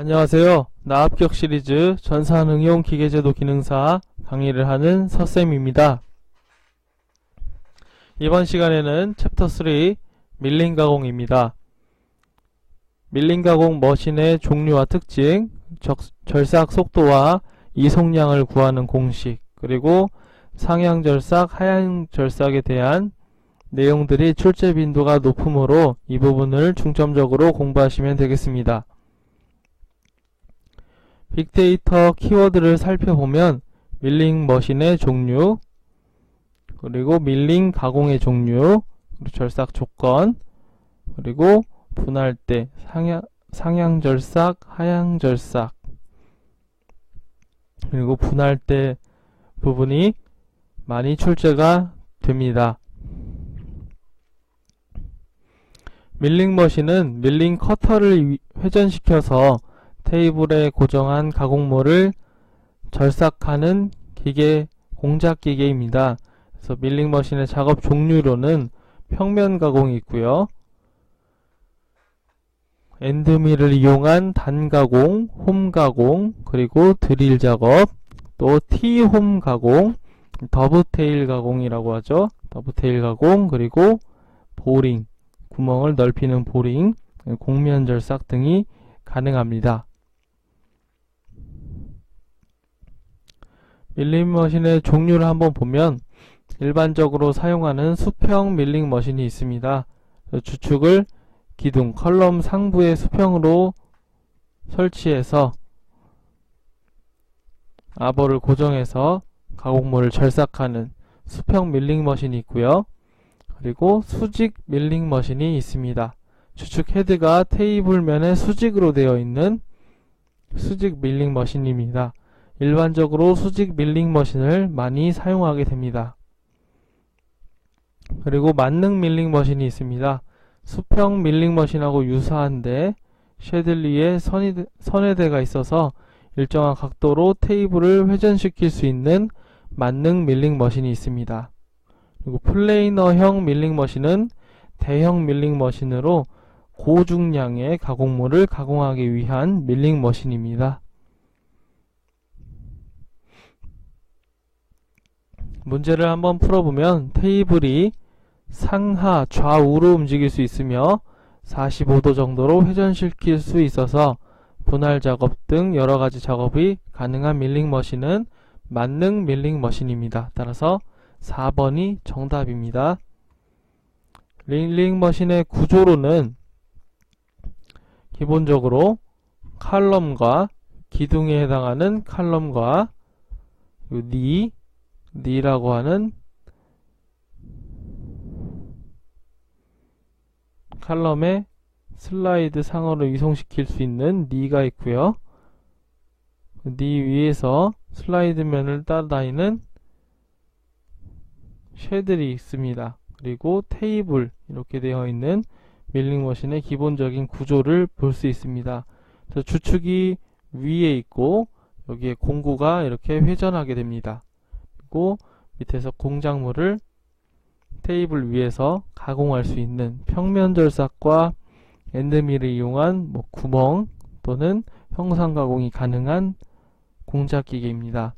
안녕하세요. 나합격 시리즈 전산응용 기계제도 기능사 강의를 하는 서쌤입니다. 이번 시간에는 챕터 3 밀링 가공입니다. 밀링 가공 머신의 종류와 특징, 절삭 속도와 이송량을 구하는 공식, 그리고 상향 절삭, 하향 절삭에 대한 내용들이 출제 빈도가 높으므로 이 부분을 중점적으로 공부하시면 되겠습니다. 빅데이터 키워드를 살펴보면 밀링 머신의 종류, 그리고 밀링 가공의 종류, 그리고 절삭 조건, 그리고 분할 때 상향 절삭, 하향 절삭, 그리고 분할 때 부분이 많이 출제가 됩니다. 밀링 머신은 밀링 커터를 회전시켜서 테이블에 고정한 가공물을 절삭하는 기계, 공작 기계입니다. 그래서 밀링 머신의 작업 종류로는 평면 가공이 있고요. 엔드밀을 이용한 단 가공, 홈 가공, 그리고 드릴 작업, 또 T-홈 가공, 더브테일 가공이라고 하죠. 더브테일 가공, 그리고 보링, 구멍을 넓히는 보링, 곡면 절삭 등이 가능합니다. 밀링 머신의 종류를 한번 보면 일반적으로 사용하는 수평 밀링 머신이 있습니다. 주축을 기둥, 컬럼 상부의 수평으로 설치해서 아버를 고정해서 가공물을 절삭하는 수평 밀링 머신이 있고요. 그리고 수직 밀링 머신이 있습니다. 주축 헤드가 테이블면에 수직으로 되어 있는 수직 밀링 머신입니다. 일반적으로 수직 밀링 머신을 많이 사용하게 됩니다. 그리고 만능 밀링 머신이 있습니다. 수평 밀링 머신하고 유사한데 쉐들리에 선회대가 있어서 일정한 각도로 테이블을 회전시킬 수 있는 만능 밀링 머신이 있습니다. 그리고 플레이너형 밀링 머신은 대형 밀링 머신으로 고중량의 가공물을 가공하기 위한 밀링 머신입니다. 문제를 한번 풀어보면 테이블이 상하 좌우로 움직일 수 있으며 45도 정도로 회전시킬 수 있어서 분할 작업 등 여러가지 작업이 가능한 밀링 머신은 만능 밀링 머신입니다. 따라서 4번이 정답입니다. 밀링 머신의 구조로는 기본적으로 칼럼과 기둥에 해당하는 칼럼과 니라고 하는 칼럼에 슬라이드 상으로 이송시킬 수 있는 니가 있고요. 니 위에서 슬라이드면을 따라다니는 쉐들이 있습니다. 그리고 테이블 이렇게 되어 있는 밀링 머신의 기본적인 구조를 볼 수 있습니다. 그래서 주축이 위에 있고 여기에 공구가 이렇게 회전하게 됩니다. 그리고 밑에서 공작물을 테이블 위에서 가공할 수 있는 평면 절삭과 엔드밀을 이용한 구멍 또는 형상 가공이 가능한 공작 기계입니다.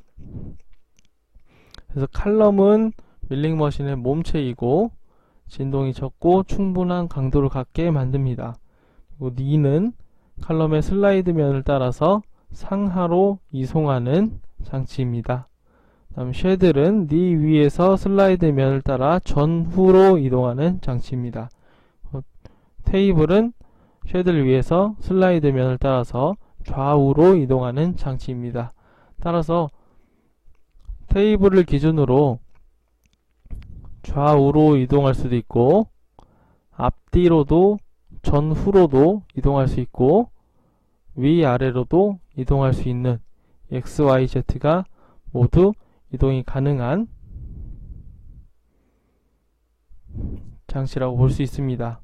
그래서 칼럼은 밀링 머신의 몸체이고 진동이 적고 충분한 강도를 갖게 만듭니다. 그리고 니는 칼럼의 슬라이드면을 따라서 상하로 이송하는 장치입니다. 다음 쉐들은 니 위에서 슬라이드면을 따라 전후로 이동하는 장치입니다. 테이블은 쉐들 위에서 슬라이드면을 따라서 좌우로 이동하는 장치입니다. 따라서 테이블을 기준으로 좌우로 이동할 수도 있고 앞뒤로도 전후로도 이동할 수 있고 위아래로도 이동할 수 있는 XYZ가 모두 이동이 가능한 장치라고 볼 수 있습니다.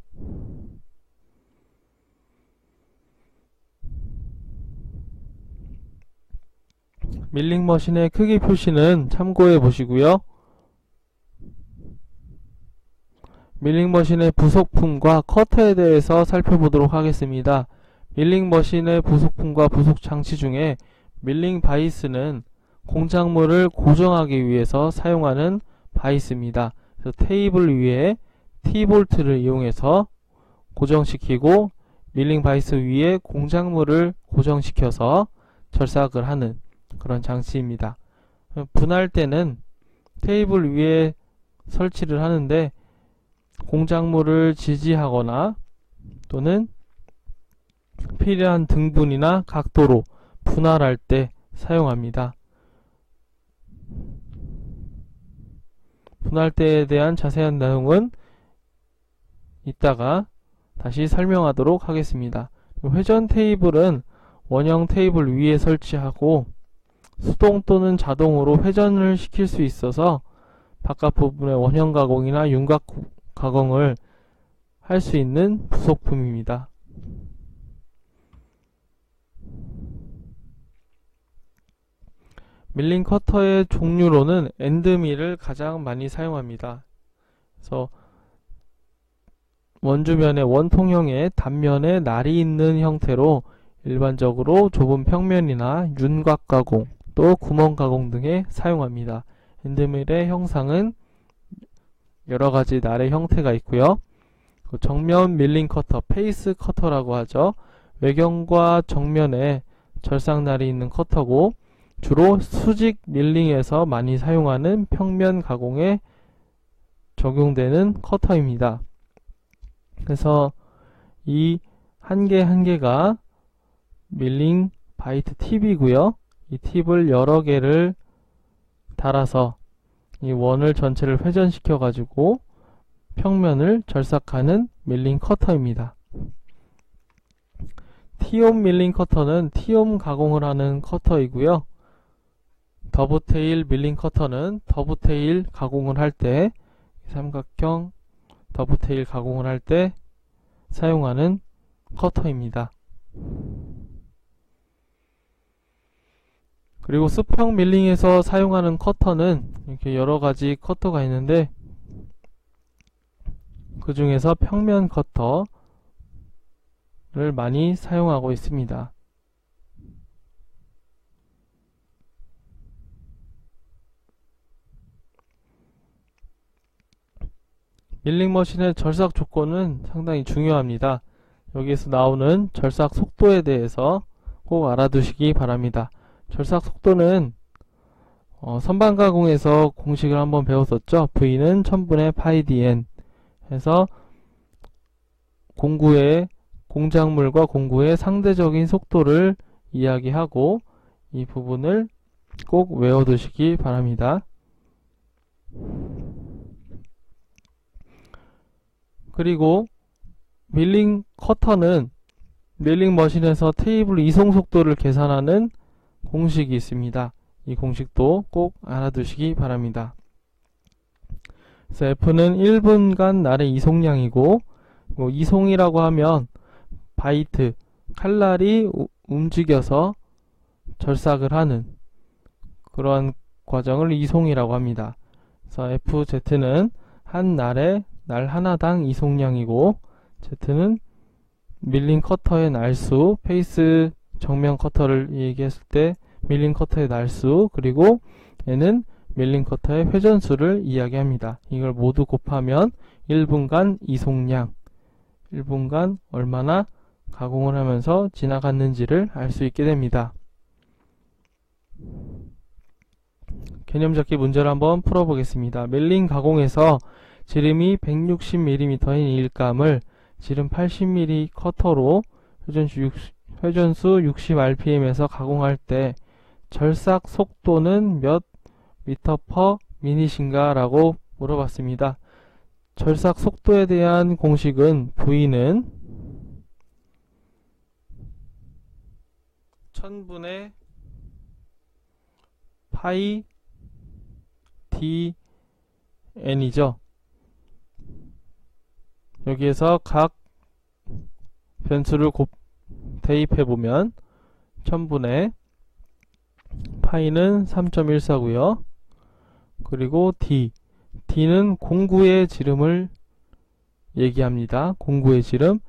밀링 머신의 크기 표시는 참고해 보시고요. 밀링 머신의 부속품과 커터에 대해서 살펴보도록 하겠습니다. 밀링 머신의 부속품과 부속 장치 중에 밀링 바이스는 공작물을 고정하기 위해서 사용하는 바이스입니다. 그래서 테이블 위에 T볼트를 이용해서 고정시키고 밀링 바이스 위에 공작물을 고정시켜서 절삭을 하는 그런 장치입니다. 분할 때는 테이블 위에 설치를 하는데 공작물을 지지하거나 또는 필요한 등분이나 각도로 분할할 때 사용합니다. 분할대에 대한 자세한 내용은 이따가 다시 설명하도록 하겠습니다. 회전 테이블은 원형 테이블 위에 설치하고 수동 또는 자동으로 회전을 시킬 수 있어서 바깥 부분의 원형 가공이나 윤곽 가공을 할 수 있는 부속품입니다. 밀링 커터의 종류로는 엔드밀을 가장 많이 사용합니다. 그래서 원주면의 원통형의 단면에 날이 있는 형태로 일반적으로 좁은 평면이나 윤곽 가공, 또 구멍 가공 등에 사용합니다. 엔드밀의 형상은 여러가지 날의 형태가 있고요. 정면 밀링 커터, 페이스 커터라고 하죠. 외경과 정면에 절삭날이 있는 커터고 주로 수직 밀링에서 많이 사용하는 평면 가공에 적용되는 커터입니다. 그래서 이 한 개 한 개가 밀링 바이트 팁이고요. 이 팁을 여러 개를 달아서 이 원을 전체를 회전시켜 가지고 평면을 절삭하는 밀링 커터입니다. T홈 밀링 커터는 T홈 가공을 하는 커터이고요. 더브테일 밀링 커터는 더브테일 가공을 할 때, 삼각형 더브테일 가공을 할 때 사용하는 커터입니다. 그리고 수평 밀링에서 사용하는 커터는 이렇게 여러가지 커터가 있는데 그 중에서 평면 커터를 많이 사용하고 있습니다. 밀링 머신의 절삭 조건은 상당히 중요합니다. 여기에서 나오는 절삭 속도에 대해서 꼭 알아두시기 바랍니다. 절삭 속도는 선반 가공에서 공식을 한번 배웠었죠. V는 1000분의 파이 dn 해서 공작물과 공구의 상대적인 속도를 이야기하고 이 부분을 꼭 외워두시기 바랍니다. 그리고 밀링 커터는 밀링 머신에서 테이블 이송 속도를 계산하는 공식이 있습니다. 이 공식도 꼭 알아두시기 바랍니다. 그래서 F는 1분간 날의 이송량이고, 이송이라고 하면 바이트, 칼날이 움직여서 절삭을 하는 그러한 과정을 이송이라고 합니다. 그래서 FZ는 한 날에 날 하나당 이송량이고, Z는 밀링 커터의 날수, 페이스 정면 커터를 얘기했을 때 밀링 커터의 날수, 그리고 N은 밀링 커터의 회전수를 이야기합니다. 이걸 모두 곱하면 1분간 이송량, 1분간 얼마나 가공을 하면서 지나갔는지를 알 수 있게 됩니다. 개념 잡기 문제를 한번 풀어보겠습니다. 밀링 가공에서 지름이 160mm인 일감을 지름 80mm 커터로 회전수 60rpm에서 가공할 때 절삭 속도는 몇 미터 퍼 미닛인가 라고 물어봤습니다. 절삭 속도에 대한 공식은 V는 1000분의 파이 dn이죠. 여기에서 각 변수를 대입해보면 1000분의 파이는 3.14고요. 그리고 D는 공구의 지름을 얘기합니다. 공구의 지름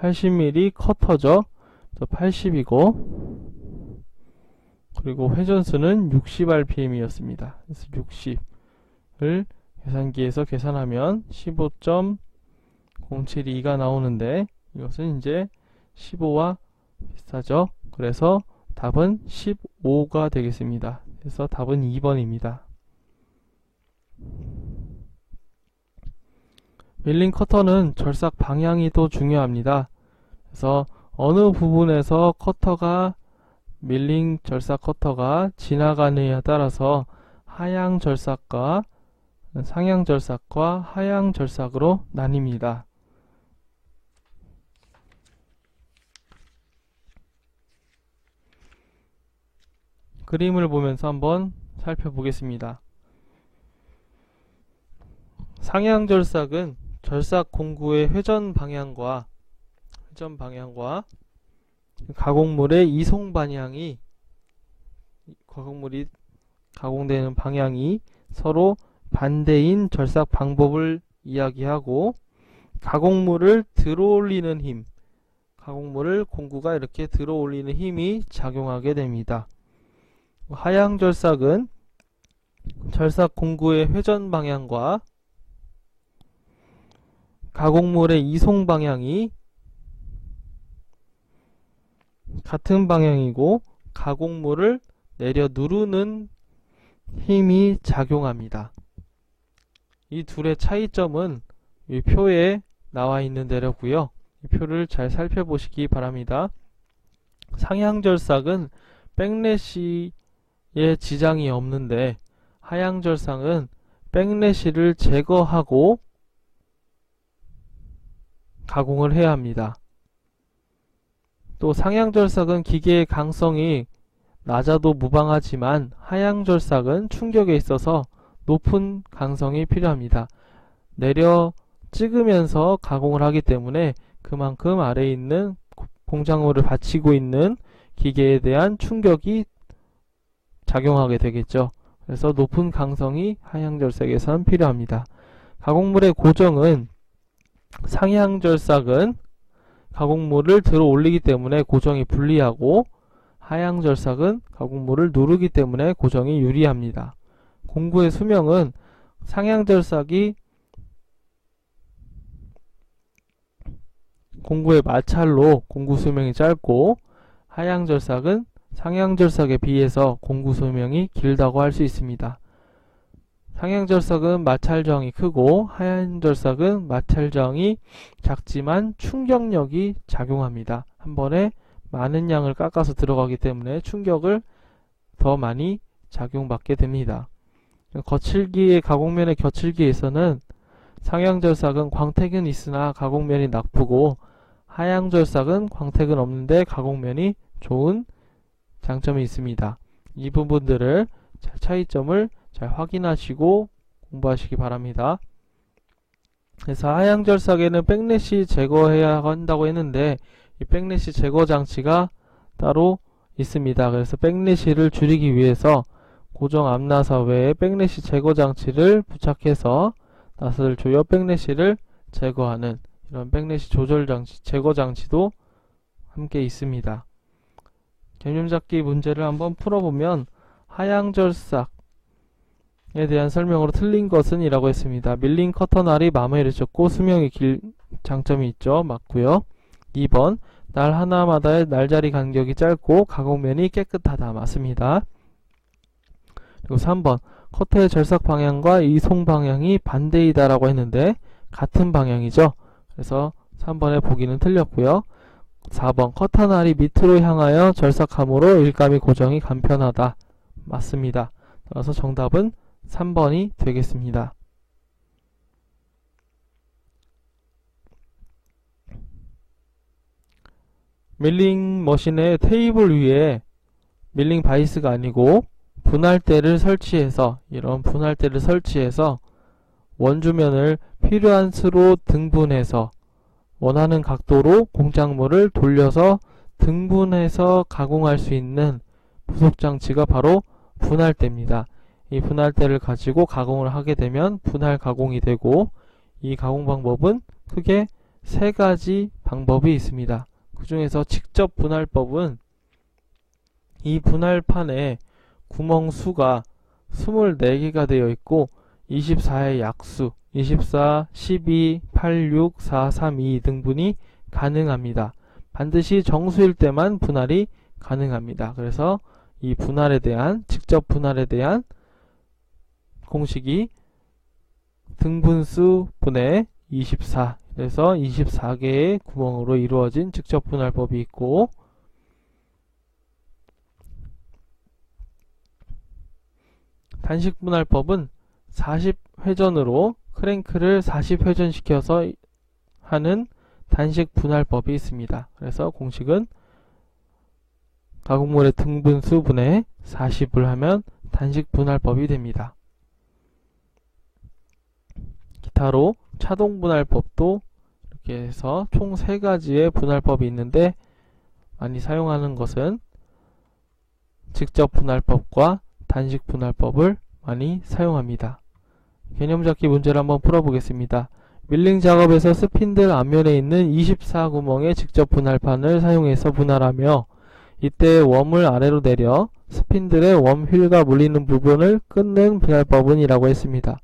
80mm 커터죠. 80이고, 그리고 회전수는 60rpm이었습니다. 그래서 60을 계산기에서 계산하면 15.072가 나오는데, 이것은 이제 15와 비슷하죠. 그래서 답은 15가 되겠습니다. 그래서 답은 2번입니다. 밀링 커터는 절삭 방향이 또 중요합니다. 그래서 어느 부분에서 밀링 절삭 커터가 지나가느냐에 따라서 하향 절삭과 상향 절삭과 하향 절삭으로 나뉩니다. 그림을 보면서 한번 살펴보겠습니다. 상향 절삭은 절삭 공구의 회전 방향과 가공물의 이송 방향이, 가공물이 가공되는 방향이 서로 반대인 절삭 방법을 이야기하고, 가공물을 들어올리는 힘, 가공물을 공구가 이렇게 들어올리는 힘이 작용하게 됩니다. 하향 절삭은 절삭 공구의 회전 방향과 가공물의 이송 방향이 같은 방향이고, 가공물을 내려 누르는 힘이 작용합니다. 이 둘의 차이점은 이 표에 나와 있는 대로고요. 이 표를 잘 살펴보시기 바랍니다. 상향 절삭은 백래시에 지장이 없는데, 하향 절삭은 백래시를 제거하고 가공을 해야 합니다. 또 상향 절삭은 기계의 강성이 낮아도 무방하지만, 하향 절삭은 충격에 있어서 높은 강성이 필요합니다. 내려 찍으면서 가공을 하기 때문에 그만큼 아래에 있는 공작물을 받치고 있는 기계에 대한 충격이 작용하게 되겠죠. 그래서 높은 강성이 하향 절삭에선 필요합니다. 가공물의 고정은, 상향 절삭은 가공물을 들어 올리기 때문에 고정이 불리하고, 하향 절삭은 가공물을 누르기 때문에 고정이 유리합니다. 공구의 수명은 상향 절삭이 공구의 마찰로 공구 수명이 짧고, 하향 절삭은 상향 절삭에 비해서 공구 수명이 길다고 할 수 있습니다. 상향 절삭은 마찰정이 크고, 하향 절삭은 마찰정이 작지만 충격력이 작용합니다. 한 번에 많은 양을 깎아서 들어가기 때문에 충격을 더 많이 작용받게 됩니다. 거칠기의 가공면의 겹칠기에서는 상향 절삭은 광택은 있으나 가공면이 나쁘고, 하향 절삭은 광택은 없는데 가공면이 좋은 장점이 있습니다. 이 부분들을 차이점을 잘 확인하시고 공부하시기 바랍니다. 그래서 하향 절삭에는 백래시 제거해야 한다고 했는데, 이 백래시 제거 장치가 따로 있습니다. 그래서 백래시를 줄이기 위해서 고정 앞나사 외에 백래시 제거 장치를 부착해서 나사를 조여 백래시를 제거하는 이런 백래시 조절 장치, 제거 장치도 함께 있습니다. 개념잡기 문제를 한번 풀어보면, 하향 절삭에 대한 설명으로 틀린 것은 이라고 했습니다. 밀링 커터 날이 마무리를 쳤고 수명이 길 장점이 있죠. 맞고요. 2번, 날 하나마다의 날자리 간격이 짧고 가공면이 깨끗하다. 맞습니다. 그리고 3번, 커터의 절삭 방향과 이송 방향이 반대이다 라고 했는데 같은 방향이죠. 그래서 3번의 보기는 틀렸고요. 4번, 커터 날이 밑으로 향하여 절삭함으로 일감이 고정이 간편하다. 맞습니다. 따라서 정답은 3번이 되겠습니다. 밀링 머신의 테이블 위에 밀링 바이스가 아니고 분할대를 설치해서, 이런 분할대를 설치해서 원주면을 필요한 수로 등분해서 원하는 각도로 공작물을 돌려서 등분해서 가공할 수 있는 부속장치가 바로 분할대입니다. 이 분할대를 가지고 가공을 하게 되면 분할 가공이 되고, 이 가공 방법은 크게 세 가지 방법이 있습니다. 그 중에서 직접 분할법은 이 분할판에 구멍 수가 24개가 되어 있고 24의 약수 24, 12, 8, 6, 4, 3, 2 등분이 가능합니다. 반드시 정수일 때만 분할이 가능합니다. 그래서 이 분할에 대한 직접 분할에 대한 공식이 등분수 분의 24 그래서 24개의 구멍으로 이루어진 직접 분할법이 있고 단식 분할법은 40회전으로 크랭크를 40회전 시켜서 하는 단식 분할법이 있습니다. 그래서 공식은 가공물의 등분수 분의 40을 하면 단식 분할법이 됩니다. 기타로 차동 분할법도 이렇게 해서 총 3가지의 분할법이 있는데 많이 사용하는 것은 직접 분할법과 단식 분할법을 많이 사용합니다. 개념 잡기 문제를 한번 풀어보겠습니다. 밀링 작업에서 스핀들 앞면에 있는 24구멍의 직접 분할판을 사용해서 분할하며 이때 웜을 아래로 내려 스핀들의 웜 휠과 물리는 부분을 끊는 분할법은 이라고 했습니다.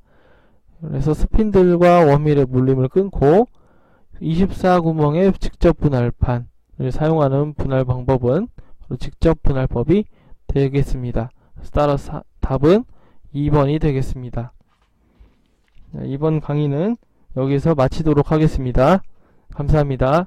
그래서 스핀들과 웜 휠의 물림을 끊고 24구멍의 직접 분할판을 사용하는 분할 방법은 직접 분할법이 되겠습니다. 따라서 답은 2번이 되겠습니다. 이번 강의는 여기서 마치도록 하겠습니다. 감사합니다.